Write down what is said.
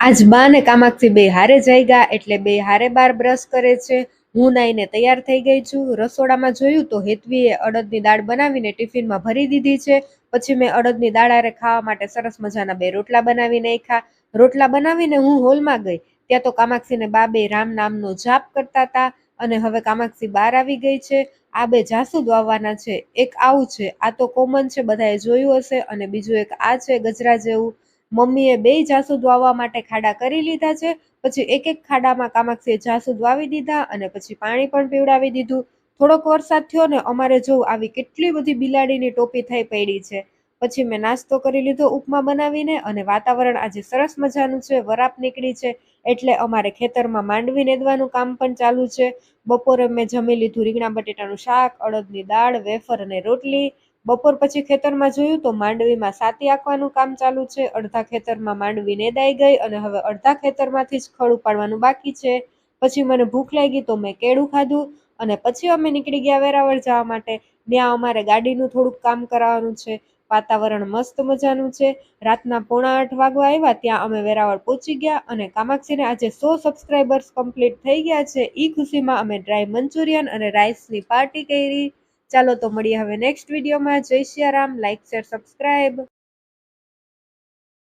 આજ બા ને કામાક્ષી બે હારે જાગ્યા એટલે બે હારે બાર બ્રશ કરે છે। હું નાઈને તૈયાર થઈ ગઈ છું। રસોડામાં જોયું તો હેતવીએ અડદની દાળ બનાવીને ટિફિનમાં ભરી દીધી છે। પછી મેં અડદની દાળ હારે ખાવા માટે સરસ મજાના બે રોટલા બનાવી નાખ્યા। રોટલા બનાવીને હું હોલમાં ગઈ ત્યાં તો કામાક્ષી ને બા બે રામ નામનો જાપ કરતા હતા। અને હવે કામાક્ષી બહાર આવી ગઈ છે। આ બે જાસૂદ વાવવાના છે। એક આવું છે, આ તો કોમન છે, બધાએ જોયું હશે। અને બીજું એક આ છે ગજરા જેવું। મમ્મીએ બે જાસૂદ વાવવા માટે ખાડા કરી લીધા છે। પછી એક એક ખાડામાં કામાક્ષીએ જાસૂદ વાવી દીધા અને પછી પાણી પણ પીવડાવી દીધું। થોડોક વરસાદ થયો ને અમારે જો આવી કેટલી બધી બિલાડીની ટોપી થઈ પડી છે। પછી મેં નાસ્તો કરી લીધો ઉપમા બનાવીને અને વાતાવરણ આજે સરસ મજાનું છે, વરાપ નીકળી છે એટલે અમારે ખેતરમાં માંડવી નેદવાનું કામ પણ ચાલુ છે। બપોરે મેં જમી લીધું રીંગણા બટેટાનું શાક, અડદની દાળ, વેફર અને રોટલી। બપોર પછી ખેતરમાં જોયું તો માંડવીમાં સાતી આંકવાનું કામ ચાલુ છે। અડધા ખેતરમાં માંડવી નેદાઈ ગઈ અને હવે અડધા ખેતરમાંથી જ ખડ ઉપાડવાનું બાકી છે। પછી મને ભૂખ લાગી તો મેં કેળું ખાધું અને પછી અમે નીકળી ગયા વેરાવળ જવા માટે। ત્યાં અમારે ગાડીનું થોડુંક કામ કરાવવાનું છે। વાતાવરણ મસ્ત મજાનું છે। રાતના 7:45 વાગવા આવ્યા ત્યાં અમે વેરાવળ પહોંચી ગયા અને કામાક્ષીને આજે 100 સબસ્ક્રાઈબર્સ કમ્પ્લીટ થઈ ગયા છે। ઈ ખુશીમાં અમે ડ્રાય મંચુરિયન અને રાઈસની પાર્ટી કરી। ચાલો તો મળીએ હવે નેક્સ્ટ વિડીયોમાં। જય સિયા રામ, લાઈક શેર સબસ્ક્રાઈબ।